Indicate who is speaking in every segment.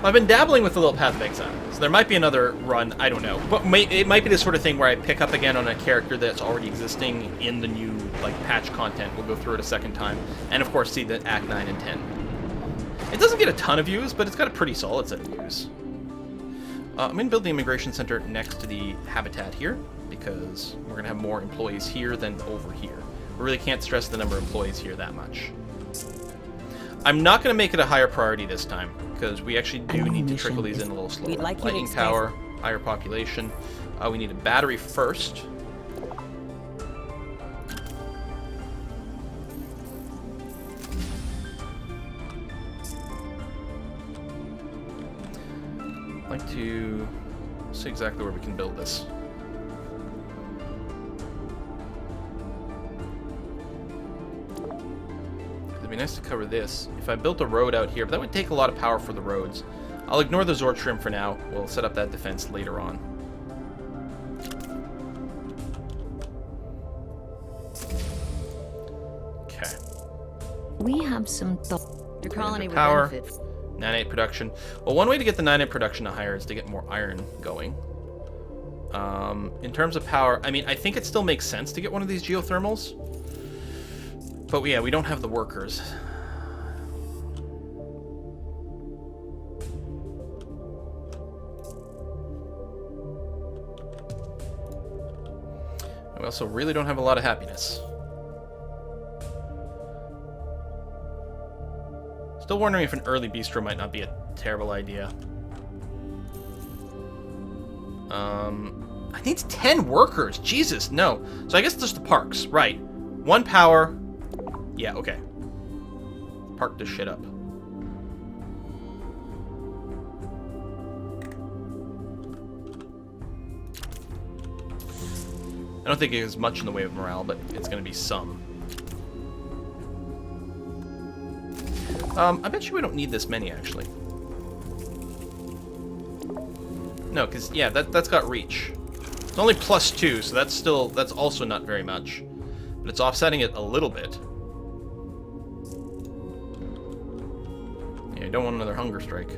Speaker 1: I've been dabbling with the little Path of Exile, so there might be another run, I don't know. But it might be the sort of thing where I pick up again on a character that's already existing in the new, like, patch content. We'll go through it a second time, and of course see the Act 9 and 10. It doesn't get a ton of views, but it's got a pretty solid set of views. I'm going to build the immigration center next to the habitat here, because we're going to have more employees here than over here. We really can't stress the number of employees here that much. I'm not going to make it a higher priority this time, because we actually do need to trickle these in a little slower. Lightning power, higher population. We need a battery first. I'd like to see exactly where we can build this. It'd be nice to cover this. If I built a road out here, but that would take a lot of power for the roads. I'll ignore the Zord Shrimp for now. We'll set up that defense later on. Okay.
Speaker 2: We have some
Speaker 3: Your colony would
Speaker 1: power.
Speaker 3: benefit.
Speaker 1: Nanite production. Well, one way to get the nanite production higher is to get more iron going. In terms of power, I mean, I think it still makes sense to get one of these geothermals. But yeah, we don't have the workers. We also really don't have a lot of happiness. Still wondering if an early bistro might not be a terrible idea. I need 10 workers. Jesus, no. So I guess just the parks. Right. 1 power. Yeah, okay. Park this shit up. I don't think it has much in the way of morale, but it's going to be some. I bet you we don't need this many, actually. No, because, yeah, that's got reach. It's only +2, so that's also not very much. But it's offsetting it a little bit. Yeah, you don't want another hunger strike.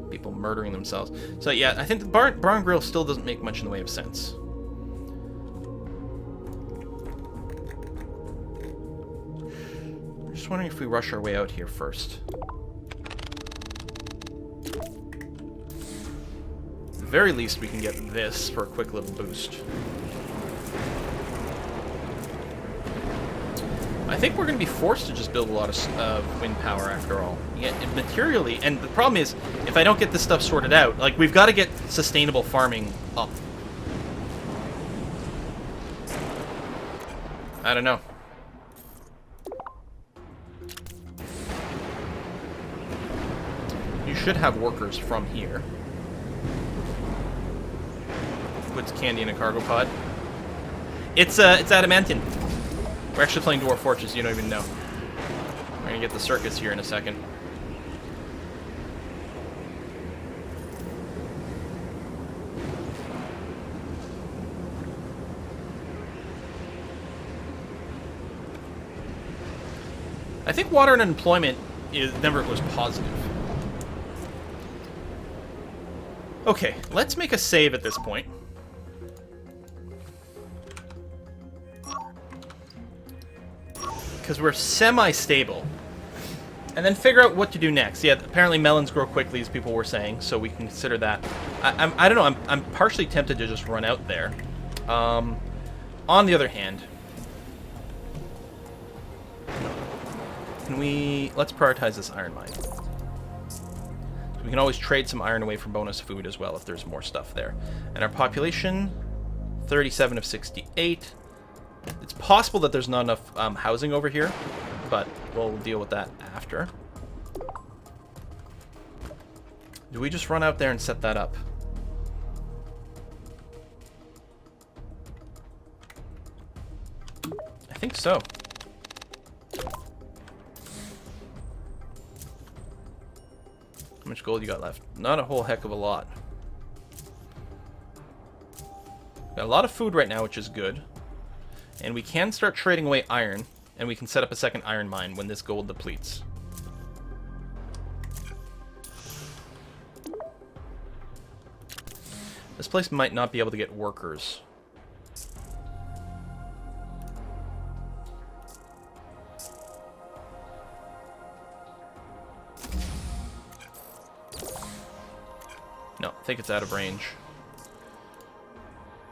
Speaker 1: People murdering themselves. So, yeah, I think the barn grill still doesn't make much in the way of sense. I'm just wondering if we rush our way out here first. At the very least, we can get this for a quick little boost. I think we're going to be forced to just build a lot of wind power after all. Yeah, materially, and the problem is, if I don't get this stuff sorted out, like, we've got to get sustainable farming up. I don't know. You should have workers from here. Puts candy in a cargo pod. It's adamantine. We're actually playing Dwarf Fortress, you don't even know. We're gonna get the circus here in a second. I think water and employment never was positive. Okay, let's make a save at this point. Because we're semi-stable. And then figure out what to do next. Yeah, apparently melons grow quickly, as people were saying, so we can consider that. I don't know, I'm partially tempted to just run out there. On the other hand, let's prioritize this iron mine. So we can always trade some iron away for bonus food as well if there's more stuff there. And our population, 37 of 68. It's possible that there's not enough housing over here, but we'll deal with that after. Do we just run out there and set that up? I think so. How much gold you got left? Not a whole heck of a lot. Got a lot of food right now, which is good. And we can start trading away iron, and we can set up a second iron mine when this gold depletes. This place might not be able to get workers. No, I think it's out of range.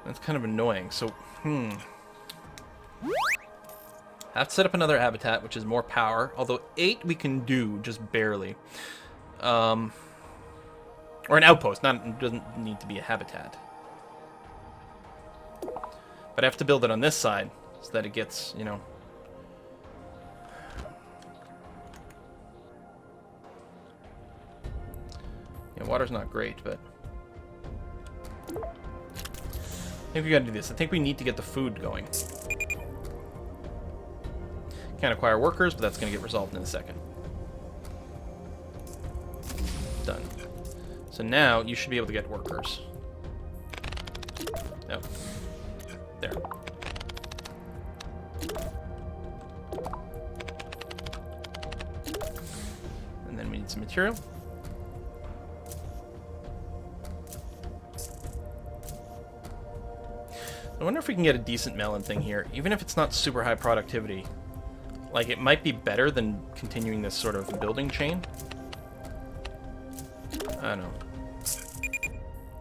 Speaker 1: That's kind of annoying. So, have to set up another habitat, which is more power. Although 8 we can do, just barely. Or an outpost. It doesn't need to be a habitat. But I have to build it on this side so that it gets, you know... Yeah, water's not great, but... I think we gotta do this. I think we need to get the food going. Can't acquire workers, but that's gonna get resolved in a second. Done. So now you should be able to get workers. Oh. There. And then we need some material. I wonder if we can get a decent melon thing here, even if it's not super high productivity. Like, it might be better than continuing this sort of building chain. I don't know.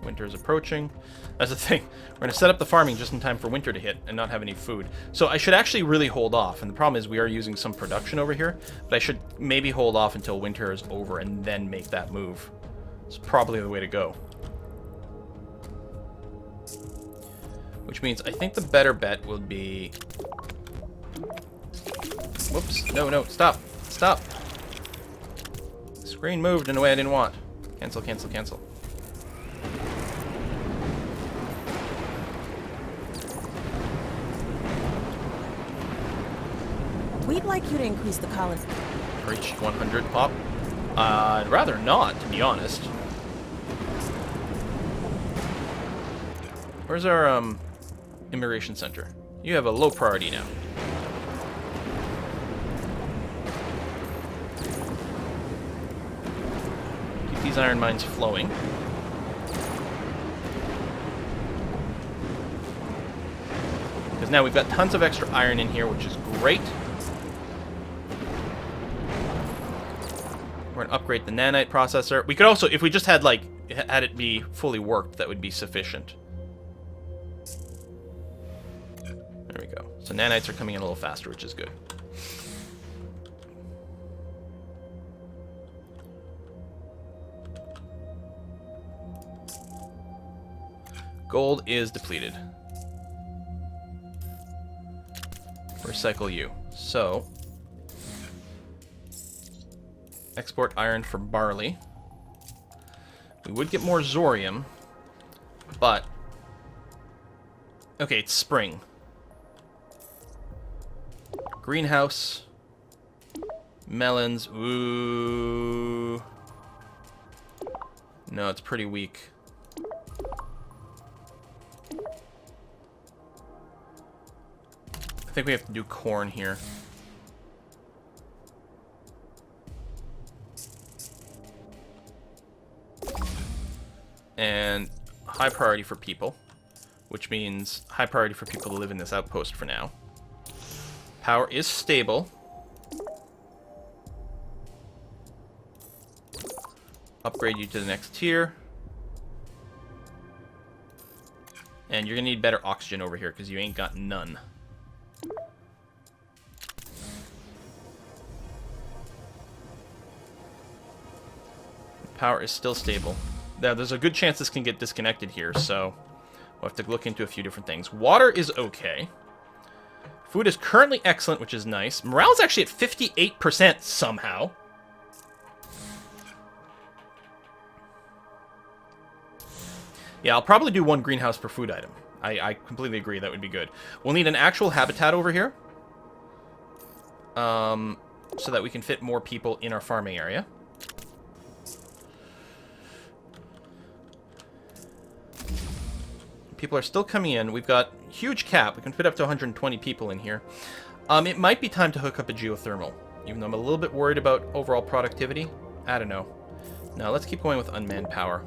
Speaker 1: Winter is approaching. That's the thing. We're going to set up the farming just in time for winter to hit and not have any food. So I should actually really hold off. And the problem is we are using some production over here. But I should maybe hold off until winter is over and then make that move. It's probably the way to go. Which means I think the better bet will be... Whoops. No, stop. Stop. The screen moved in a way I didn't want. Cancel, cancel, cancel.
Speaker 3: We'd like you to increase the colony.
Speaker 1: Reached 100 pop. I'd rather not, to be honest. Where's our, immigration center? You have a low priority now. Keep these iron mines flowing. Because now we've got tons of extra iron in here, which is great. We're going to upgrade the nanite processor. We could also, if we just had, like, had it be fully worked, that would be sufficient. There we go. So nanites are coming in a little faster, which is good. Gold is depleted. Recycle you. So, export iron for barley. We would get more zorium, but... Okay, it's spring. Greenhouse. Melons. Ooh. No, it's pretty weak. I think we have to do corn here. And high priority for people, which means high priority for people to live in this outpost for now. Power is stable. Upgrade you to the next tier. And you're gonna need better oxygen over here because you ain't got none. Power is still stable. Now, there's a good chance this can get disconnected here, so we'll have to look into a few different things. Water is okay. Food is currently excellent, which is nice. Morale is actually at 58% somehow. Yeah, I'll probably do one greenhouse per food item. I completely agree, that would be good. We'll need an actual habitat over here. So that we can fit more people in our farming area. People are still coming in. We've got huge cap. We can fit up to 120 people in here. It might be time to hook up a geothermal, even though I'm a little bit worried about overall productivity. I don't know. No, let's keep going with unmanned power.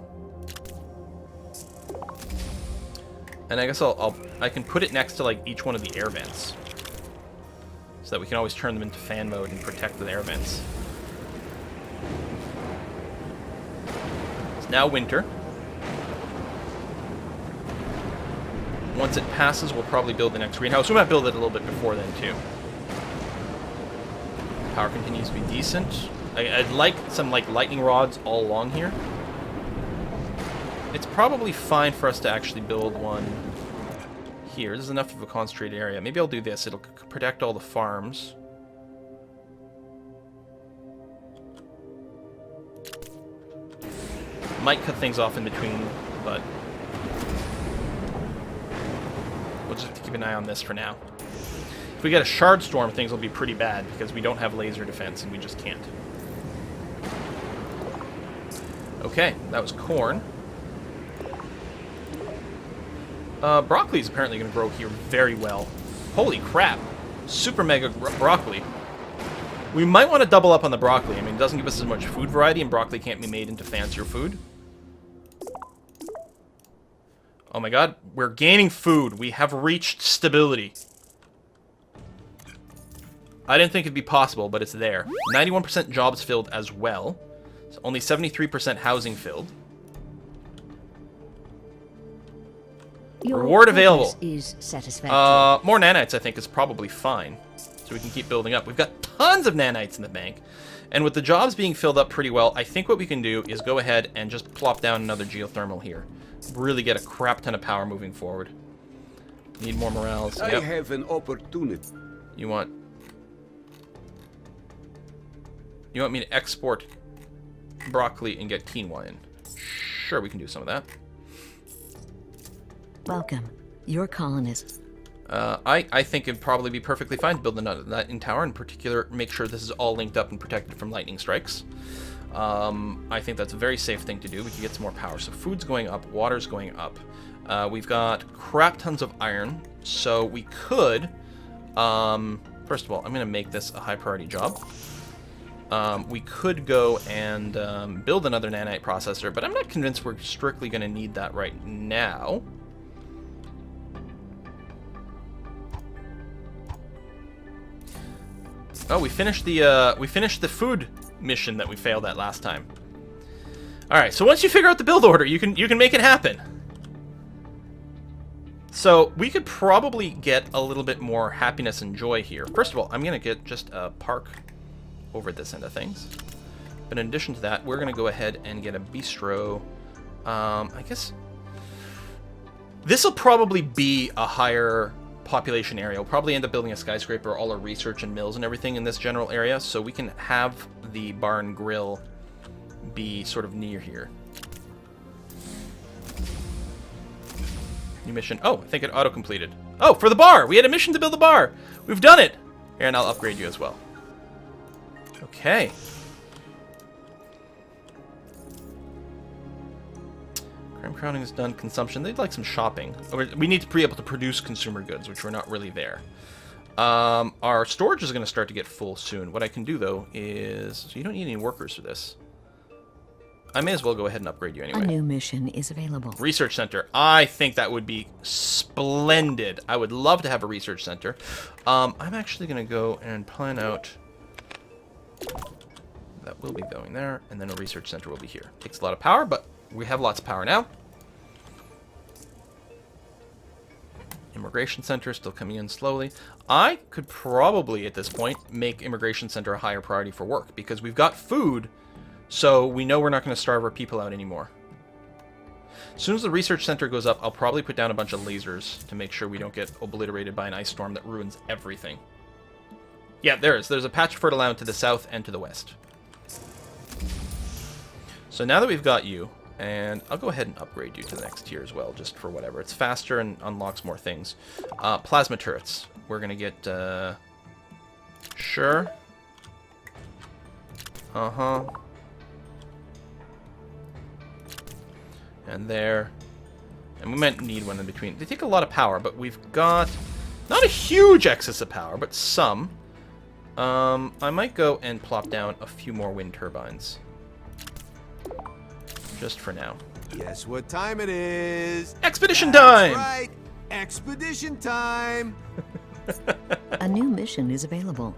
Speaker 1: And I guess I can put it next to like each one of the air vents, so that we can always turn them into fan mode and protect the air vents. It's now winter. Once it passes, we'll probably build the next greenhouse. We might build it a little bit before then too. Power continues to be decent. I'd like some like lightning rods all along here. It's probably fine for us to actually build one here. This is enough of a concentrated area. Maybe I'll do this. It'll protect all the farms. Might cut things off in between, but we'll just have to keep an eye on this for now. If we get a shard storm, things will be pretty bad because we don't have laser defense and we just can't. Okay, that was corn. Broccoli is apparently going to grow here very well. Holy crap. Super mega broccoli. We might want to double up on the broccoli. I mean, it doesn't give us as much food variety, and broccoli can't be made into fancier food. Oh my god, we're gaining food. We have reached stability. I didn't think it'd be possible, but it's there. 91% jobs filled as well. So only 73% housing filled.
Speaker 2: Your
Speaker 1: Reward available.
Speaker 2: Is satisfactory.
Speaker 1: More nanites, I think, is probably fine. So we can keep building up. We've got tons of nanites in the bank. And with the jobs being filled up pretty well, I think what we can do is go ahead and just plop down another geothermal here. Really get a crap ton of power moving forward. Need more morales.
Speaker 4: I
Speaker 1: Yep.
Speaker 4: have an opportunity.
Speaker 1: You want me to export broccoli and get quinoa in? Sure, we can do some of that.
Speaker 2: Welcome. Your colonists.
Speaker 1: I think it'd probably be perfectly fine to build the lightning tower. In particular, make sure this is all linked up and protected from lightning strikes. I think that's a very safe thing to do. We can get some more power. So food's going up, water's going up. We've got crap tons of iron, so we could... first of all, I'm going to make this a high priority job. We could go and build another nanite processor, but I'm not convinced we're strictly going to need that right now. Oh, we finished the food mission that we failed at last time. All right, so once you figure out the build order, you can make it happen. So we could probably get a little bit more happiness and joy here. First of all, I'm gonna get just a park over at this end of things. But in addition to that, we're gonna go ahead and get a bistro. I guess this will probably be a higher population area. We'll probably end up building a skyscraper, all our research and mills and everything in this general area, so we can have the bar and grill be sort of near here. New mission. Oh, I think it auto-completed. Oh, for the bar! We had a mission to build the bar! We've done it! Here, and I'll upgrade you as well. Okay. Crime crowning is done. Consumption. They'd like some shopping. We need to be able to produce consumer goods, which we're not really there. Our storage is going to start to get full soon. What I can do, though, is... So you don't need any workers for this. I may as well go ahead and upgrade you anyway.
Speaker 2: A new mission is available.
Speaker 1: Research center. I think that would be splendid. I would love to have a research center. I'm actually going to go and plan out... That will be going there, and then a research center will be here. Takes a lot of power, but we have lots of power now. Immigration center still coming in slowly. I could probably, at this point, make immigration center a higher priority for work, because we've got food, so we know we're not going to starve our people out anymore. As soon as the research center goes up, I'll probably put down a bunch of lasers to make sure we don't get obliterated by an ice storm that ruins everything. Yeah, there is. There's a patch of fertile land to the south and to the west. So now that we've got you, and I'll go ahead and upgrade you to the next tier as well, just for whatever. It's faster and unlocks more things. Plasma turrets. We're going to get... Sure. Uh-huh. And there. And we might need one in between. They take a lot of power, but we've got... Not a huge excess of power, but some. I might go and plop down a few more wind turbines. Just for now.
Speaker 5: Guess what time it is?
Speaker 1: Expedition
Speaker 5: That's
Speaker 1: time!
Speaker 5: right.
Speaker 4: Expedition time!
Speaker 2: A new mission is available.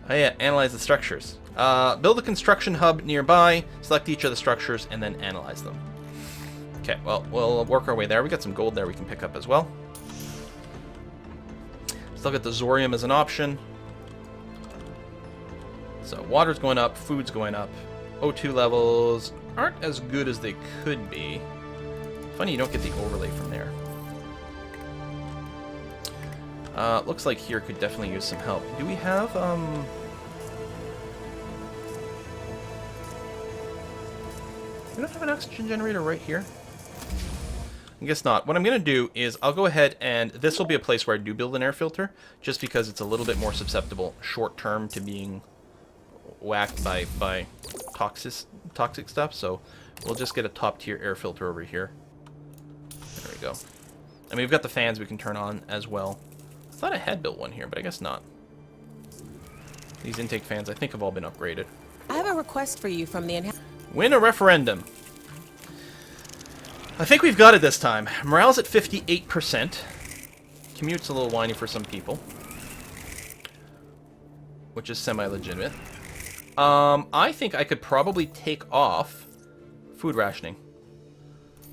Speaker 1: Oh yeah, analyze the structures. Build a construction hub nearby, select each of the structures, and then analyze them. Okay, well, we'll work our way there. We got some gold there we can pick up as well. Still got the Zorium as an option. So water's going up, food's going up. O2 levels aren't as good as they could be. Funny you don't get the overlay from there. Looks like here could definitely use some help. Do we have, we don't have an oxygen generator right here? I guess not. What I'm going to do is I'll go ahead and this will be a place where I do build an air filter, just because it's a little bit more susceptible short-term to being whacked by toxic stuff. So we'll just get a top-tier air filter over here. There we go. I mean, we've got the fans we can turn on as well. I thought I had built one here, but I guess not. These intake fans, I think, have all been upgraded.
Speaker 3: I have a request for you from the
Speaker 1: Win a referendum. I think we've got it this time. Morale's at 58%. Commute's a little whiny for some people, which is semi-legitimate. I think I could probably take off food rationing.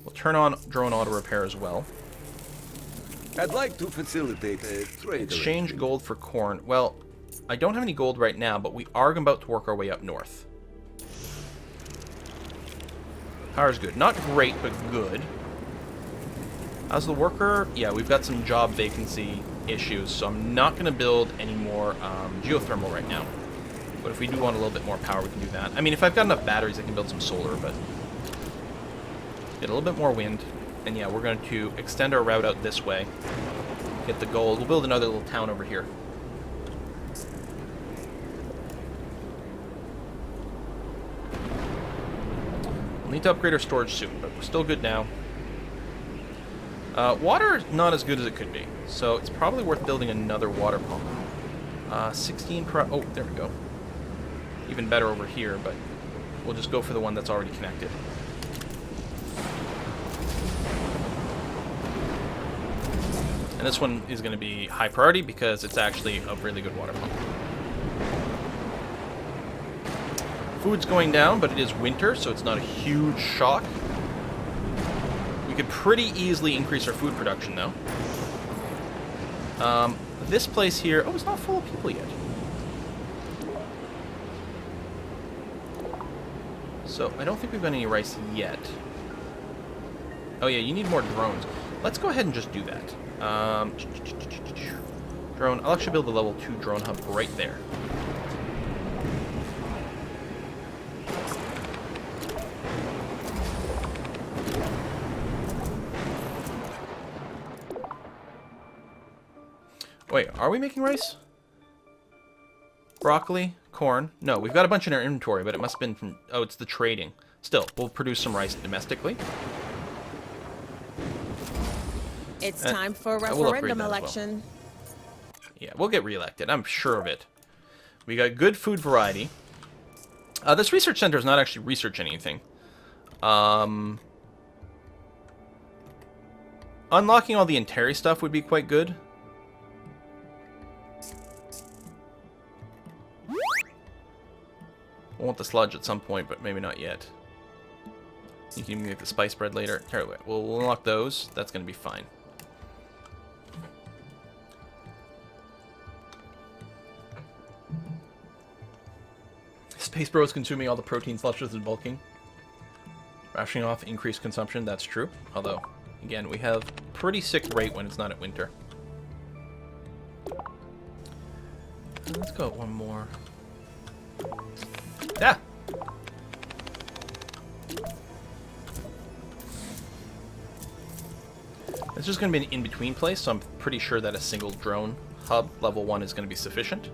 Speaker 1: We'll turn on drone auto repair as well.
Speaker 4: I'd like to facilitate a trade.
Speaker 1: Exchange gold for corn. Well, I don't have any gold right now, but we are about to work our way up north. Power's good. Not great, but good. How's the worker? Yeah, we've got some job vacancy issues, so I'm not going to build any more geothermal right now. But if we do want a little bit more power, we can do that. I mean, if I've got enough batteries, I can build some solar, but get a little bit more wind. And yeah, we're going to extend our route out this way. Get the gold. We'll build another little town over here. We'll need to upgrade our storage soon, but we're still good now. Water is not as good as it could be, so it's probably worth building another water pump. 16 per... Oh, there we go. Even better over here, but we'll just go for the one that's already connected. And this one is going to be high priority because it's actually a really good water pump. Food's going down, but it is winter, so it's not a huge shock. We could pretty easily increase our food production, though. This place here... Oh, it's not full of people yet. So, I don't think we've got any rice yet. Oh yeah, you need more drones. Let's go ahead and just do that. Drone. I'll actually build a level 2 drone hub right there. Wait, are we making rice? Broccoli? Corn? No, we've got a bunch in our inventory, but it must have been from... Oh, it's the trading. Still, we'll produce some rice domestically.
Speaker 3: It's time for a
Speaker 1: we'll
Speaker 3: referendum
Speaker 1: well.
Speaker 3: election.
Speaker 1: Yeah, we'll get reelected. I'm sure of it. We got good food variety. This research center is not actually researching anything. Unlocking all the Interi stuff would be quite good. We'll want the sludge at some point, but maybe not yet. You can make the spice bread later. Here, we'll unlock those. That's going to be fine. Space Bro is consuming all the protein slushes and bulking. Rationing off increased consumption, that's true. Although, again, we have pretty sick rate when it's not at winter. Let's go one more. Yeah! It's just going to be an in-between place, so I'm pretty sure that a single drone hub, level 1, is going to be sufficient.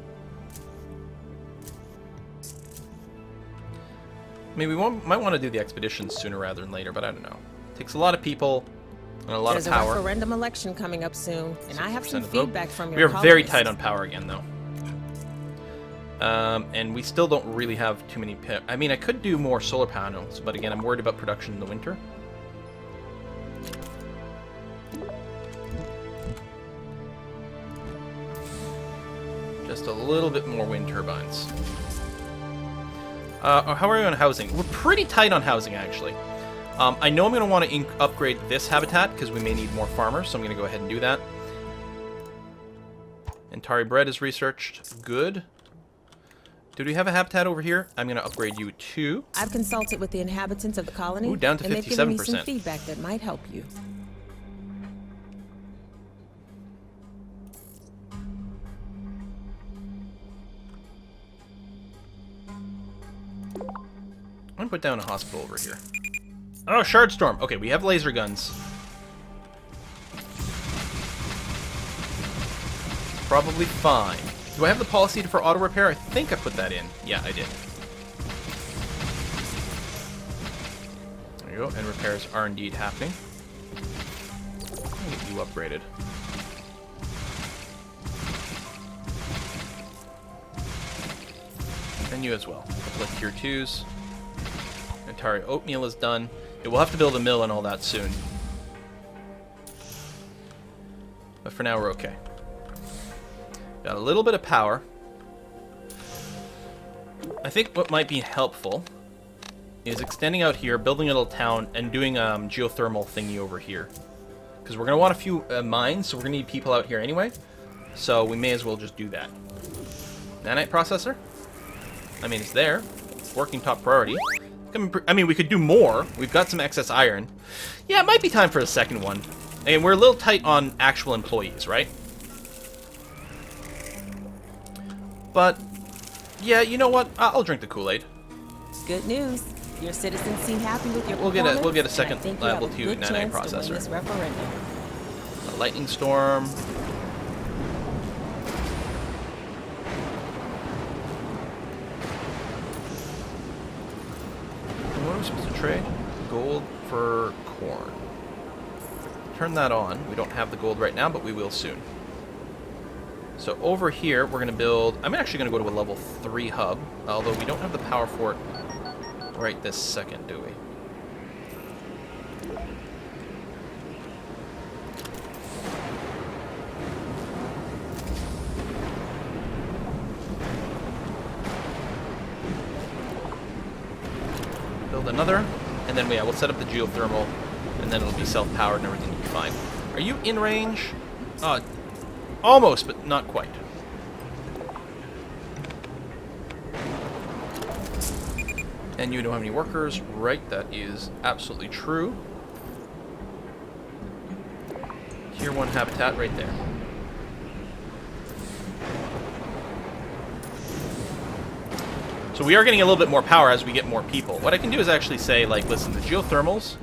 Speaker 1: I mean, we might want to do the expeditions sooner rather than later, but I don't know. It takes a lot of people and a lot of power.
Speaker 3: There's a referendum election coming up soon, and I have some feedback from your
Speaker 1: We are very
Speaker 3: colleagues.
Speaker 1: tight on power again, though. And we still don't really have too many... I mean, I could do more solar panels, but again, I'm worried about production in the winter. Just a little bit more wind turbines. How are we on housing? We're pretty tight on housing, actually. I know I'm going to want to upgrade this habitat, because we may need more farmers, so I'm going to go ahead and do that. Antari bread is researched. Good. Did we have a habitat over here? I'm going to upgrade you too.
Speaker 3: I've consulted with the inhabitants of the colony.
Speaker 1: Ooh, down to 57%.
Speaker 3: And they've given me some feedback that might help you.
Speaker 1: I'm going to put down a hospital over here. Oh, Shardstorm. Okay, we have laser guns. Probably fine. Do I have the policy for auto repair? I think I put that in. Yeah, I did. There you go. And repairs are indeed happening. I'll get you upgraded. And you as well. A couple of tier 2s. Atari oatmeal is done. Yeah, we'll have to build a mill and all that soon. But for now, we're okay. Got a little bit of power. I think what might be helpful is extending out here, building a little town, and doing geothermal thingy over here. Because we're going to want a few mines, so we're going to need people out here anyway. So we may as well just do that. Nanite processor? I mean, it's there. It's working top priority. I mean, we could do more. We've got some excess iron. Yeah, it might be time for a second one. And we're a little tight on actual employees, right? But, yeah, you know what? I'll drink the Kool-Aid.
Speaker 3: Good news. Your citizens seem happy with your
Speaker 1: We'll get a second level 2
Speaker 3: nanite
Speaker 1: nanite processor.
Speaker 3: this referendum.
Speaker 1: A lightning storm. What are we supposed to trade? Gold for corn. Turn that on. We don't have the gold right now, but we will soon. So over here, we're going to build... I'm actually going to go to a level 3 hub, although we don't have the power for it right this second, do we? Build another, and then we'll set up the geothermal, and then it'll be self-powered and everything will be fine. Are you in range? Almost, but not quite. And you don't have any workers. Right, that is absolutely true. Tier 1 habitat right there. So we are getting a little bit more power as we get more people. What I can do is actually say, like, listen, the geothermals,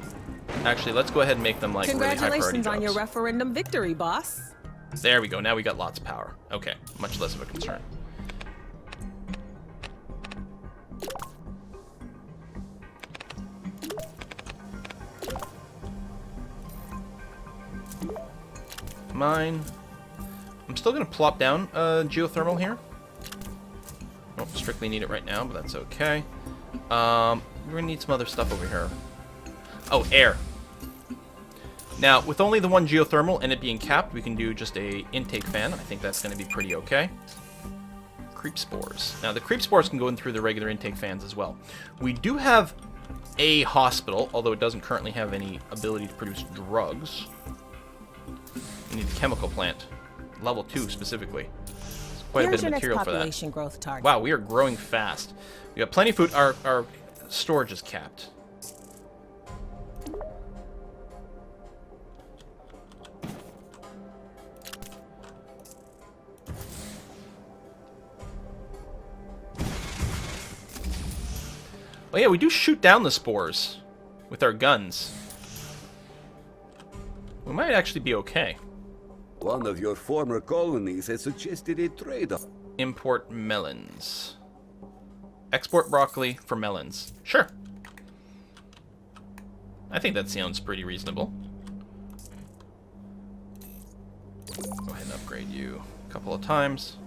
Speaker 1: actually, let's go ahead and make them, like, really high priority jobs.
Speaker 3: Congratulations on your referendum victory, boss.
Speaker 1: There we go. Now we got lots of power. Okay, much less of a concern. Mine. I'm still going to plop down geothermal here. Don't strictly need it right now, but that's okay. We're going to need some other stuff over here. Oh, air. Now, with only the one geothermal and it being capped, we can do just a intake fan. I think that's going to be pretty okay. Creep spores. Now, the creep spores can go in through the regular intake fans as well. We do have a hospital, although it doesn't currently have any ability to produce drugs. We need a chemical plant. Level 2 specifically. It's quite a bit of material for that.
Speaker 3: Growth target.
Speaker 1: Wow, we are growing fast. We got plenty of food. Our storage is capped. Oh yeah, we do shoot down the spores with our guns. We might actually be okay.
Speaker 4: One of your former colonies has suggested a trade-off.
Speaker 1: Import melons. Export broccoli for melons. Sure. I think that sounds pretty reasonable. Go ahead and upgrade you a couple of times.